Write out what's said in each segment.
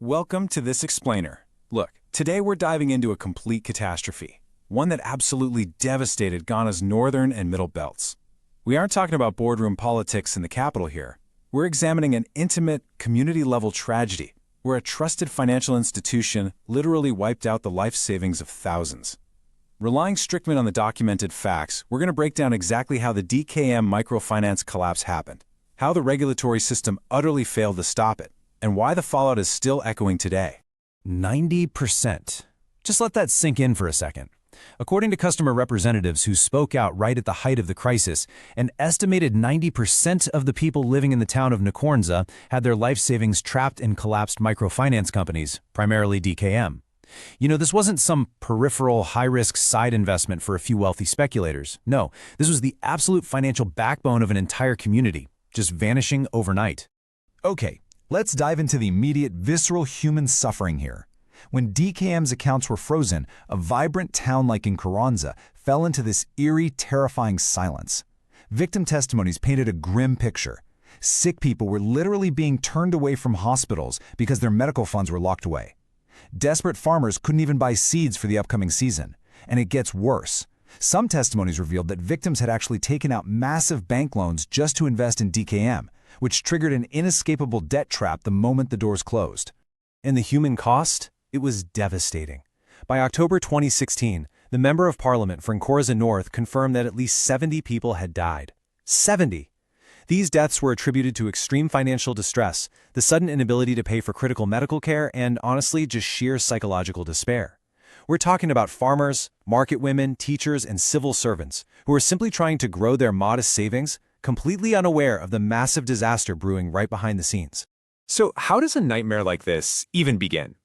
Welcome to this explainer. Look, today we're diving into a complete catastrophe, one that absolutely devastated Ghana's northern and middle belts. We aren't talking about boardroom politics in the capital here. We're examining an intimate, community-level tragedy where a trusted financial institution literally wiped out the life savings of thousands. Relying strictly on the documented facts, we're going to break down exactly how the DKM Microfinance collapse happened, how the regulatory system utterly failed to stop it, and why the fallout is still echoing today. 90%. Just let that sink in for a second. According to customer representatives who spoke out right at the height of the crisis, an estimated 90% of the people living in the town of Nkoranza had their life savings trapped in collapsed microfinance companies, primarily DKM. You know, this wasn't some peripheral, high-risk side investment for a few wealthy speculators. No, this was the absolute financial backbone of an entire community, just vanishing overnight. Okay, let's dive into the immediate, visceral human suffering here. When DKM's accounts were frozen, a vibrant town like Nkoranza fell into this eerie, terrifying silence. Victim testimonies painted a grim picture. Sick people were literally being turned away from hospitals because their medical funds were locked away. Desperate farmers couldn't even buy seeds for the upcoming season. And it gets worse. Some testimonies revealed that victims had actually taken out massive bank loans just to invest in DKM, which triggered an inescapable debt trap the moment the doors closed. And the human cost? It was devastating. By October 2016, the Member of Parliament for Nkoranza North confirmed that at least 70 people had died. 70! These deaths were attributed to extreme financial distress, the sudden inability to pay for critical medical care, and honestly, just sheer psychological despair. We're talking about farmers, market women, teachers, and civil servants who are simply trying to grow their modest savings, completely unaware of the massive disaster brewing right behind the scenes. So how does a nightmare like this even begin?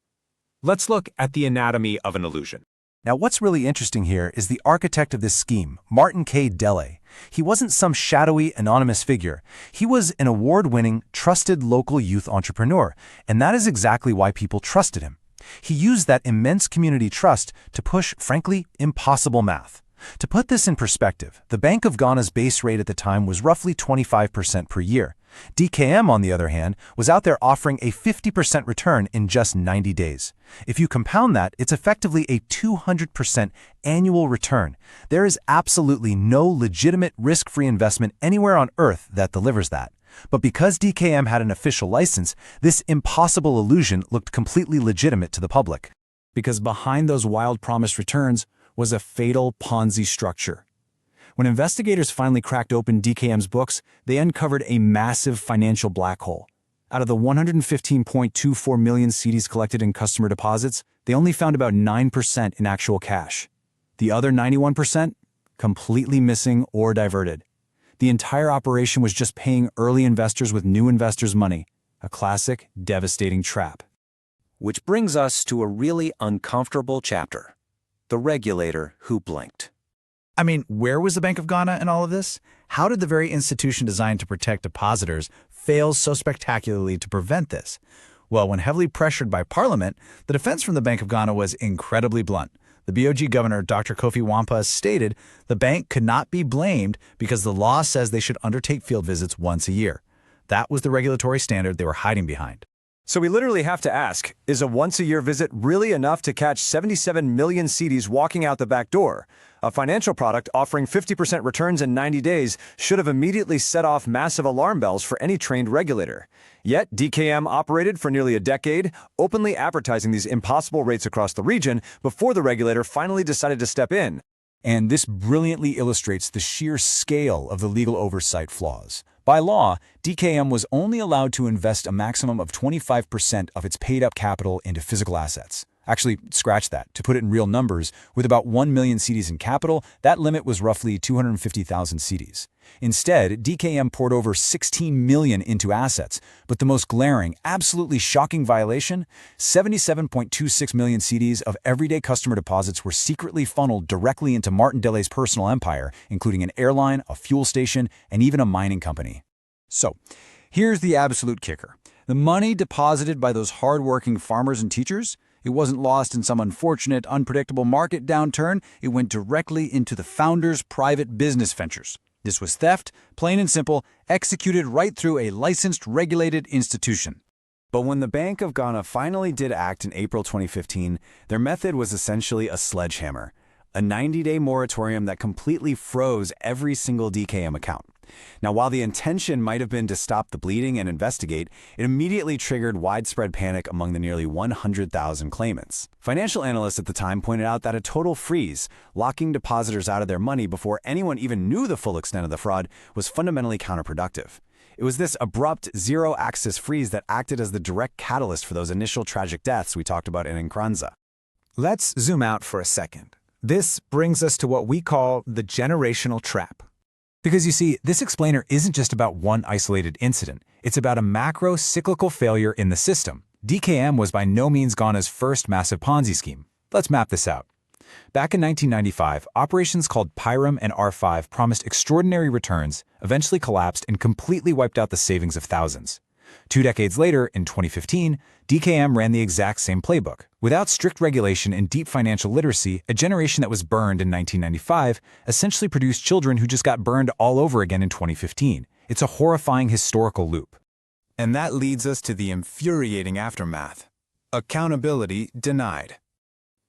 Let's look at the anatomy of an illusion. Now, what's really interesting here is the architect of this scheme, Martin K. Delle. He wasn't some shadowy, anonymous figure. He was an award-winning, trusted local youth entrepreneur, and that is exactly why people trusted him. He used that immense community trust to push, frankly, impossible math. To put this in perspective, the Bank of Ghana's base rate at the time was roughly 25% per year. DKM, on the other hand, was out there offering a 50% return in just 90 days. If you compound that, it's effectively a 200% annual return. There is absolutely no legitimate risk-free investment anywhere on earth that delivers that. But because DKM had an official license, this impossible illusion looked completely legitimate to the public. Because behind those wild promised returns was a fatal Ponzi structure. When investigators finally cracked open DKM's books, they uncovered a massive financial black hole. Out of the 115.24 million CDs collected in customer deposits, they only found about 9% in actual cash. The other 91%? Completely missing or diverted. The entire operation was just paying early investors with new investors' money. A classic, devastating trap. Which brings us to a really uncomfortable chapter. The regulator who blinked. I mean, where was the Bank of Ghana in all of this? How did the very institution designed to protect depositors fail so spectacularly to prevent this? Well, when heavily pressured by Parliament, the defense from the Bank of Ghana was incredibly blunt. The BOG governor, Dr. Kofi Wampa, stated the bank could not be blamed because the law says they should undertake field visits once a year. That was the regulatory standard they were hiding behind. So we literally have to ask, is a once-a-year visit really enough to catch 77 million CDs walking out the back door? A financial product offering 50% returns in 90 days should have immediately set off massive alarm bells for any trained regulator. Yet DKM operated for nearly a decade, openly advertising these impossible rates across the region before the regulator finally decided to step in. And this brilliantly illustrates the sheer scale of the legal oversight flaws. By law, DKM was only allowed to invest a maximum of 25% of its paid-up capital into physical assets. Actually, scratch that. To put it in real numbers, with about 1 million CDs in capital, that limit was roughly 250,000 CDs. Instead, DKM poured over 16 million into assets, but the most glaring, absolutely shocking violation, 77.26 million CDs of everyday customer deposits were secretly funneled directly into Martin Delle's personal empire, including an airline, a fuel station, and even a mining company. So, here's the absolute kicker. The money deposited by those hard-working farmers and teachers, it wasn't lost in some unfortunate, unpredictable market downturn. It went directly into the founders' private business ventures. This was theft, plain and simple, executed right through a licensed, regulated institution. But when the Bank of Ghana finally did act in April 2015, their method was essentially a sledgehammer, a 90-day moratorium that completely froze every single DKM account. Now, while the intention might have been to stop the bleeding and investigate, it immediately triggered widespread panic among the nearly 100,000 claimants. Financial analysts at the time pointed out that a total freeze, locking depositors out of their money before anyone even knew the full extent of the fraud, was fundamentally counterproductive. It was this abrupt, zero-axis freeze that acted as the direct catalyst for those initial tragic deaths we talked about in Nkoranza. Let's zoom out for a second. This brings us to what we call the generational trap. Because you see, this explainer isn't just about one isolated incident. It's about a macro cyclical failure in the system. DKM was by no means Ghana's first massive Ponzi scheme. Let's map this out. Back in 1995, operations called Pyram and R5 promised extraordinary returns, eventually collapsed and completely wiped out the savings of thousands. 2 decades later, in 2015, DKM ran the exact same playbook. Without strict regulation and deep financial literacy, a generation that was burned in 1995 essentially produced children who just got burned all over again in 2015. It's a horrifying historical loop. And that leads us to the infuriating aftermath. Accountability denied.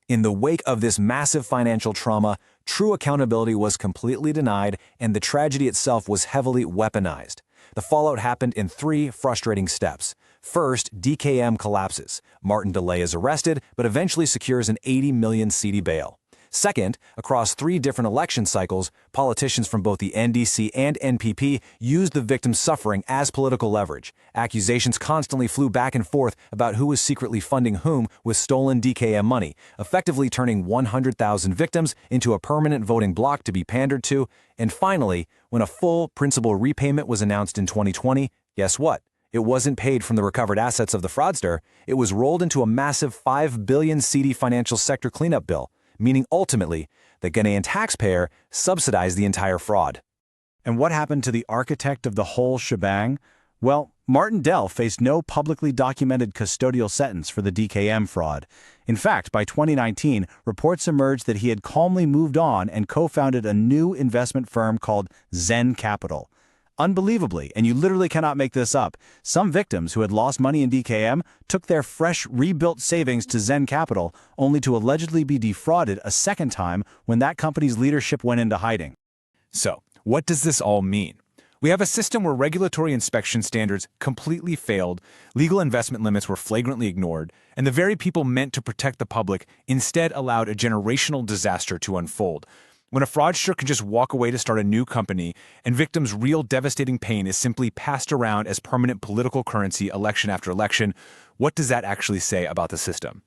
In the wake of this massive financial trauma, true accountability was completely denied, and the tragedy itself was heavily weaponized. The fallout happened in 3 frustrating steps. First, DKM collapses. Martin Delle is arrested, but eventually secures an 80 million cedi bail. Second, across 3 different election cycles, politicians from both the NDC and NPP used the victims' suffering as political leverage. Accusations constantly flew back and forth about who was secretly funding whom with stolen DKM money, effectively turning 100,000 victims into a permanent voting bloc to be pandered to. And finally, when a full principal repayment was announced in 2020, guess what? It wasn't paid from the recovered assets of the fraudster. It was rolled into a massive 5 billion cedi financial sector cleanup bill, meaning ultimately, the Ghanaian taxpayer subsidized the entire fraud. And what happened to the architect of the whole shebang? Well, Martin Delle faced no publicly documented custodial sentence for the DKM fraud. In fact, by 2019, reports emerged that he had calmly moved on and co-founded a new investment firm called Zen Capital. Unbelievably, and you literally cannot make this up, some victims who had lost money in DKM took their fresh, rebuilt savings to Zen Capital, only to allegedly be defrauded a second time when that company's leadership went into hiding. So, what does this all mean? We have a system where regulatory inspection standards completely failed, legal investment limits were flagrantly ignored, and the very people meant to protect the public instead allowed a generational disaster to unfold. When a fraudster can just walk away to start a new company, and victims' real devastating pain is simply passed around as permanent political currency election after election, what does that actually say about the system?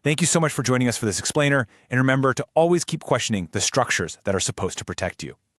Thank you so much for joining us for this explainer, and remember to always keep questioning the structures that are supposed to protect you.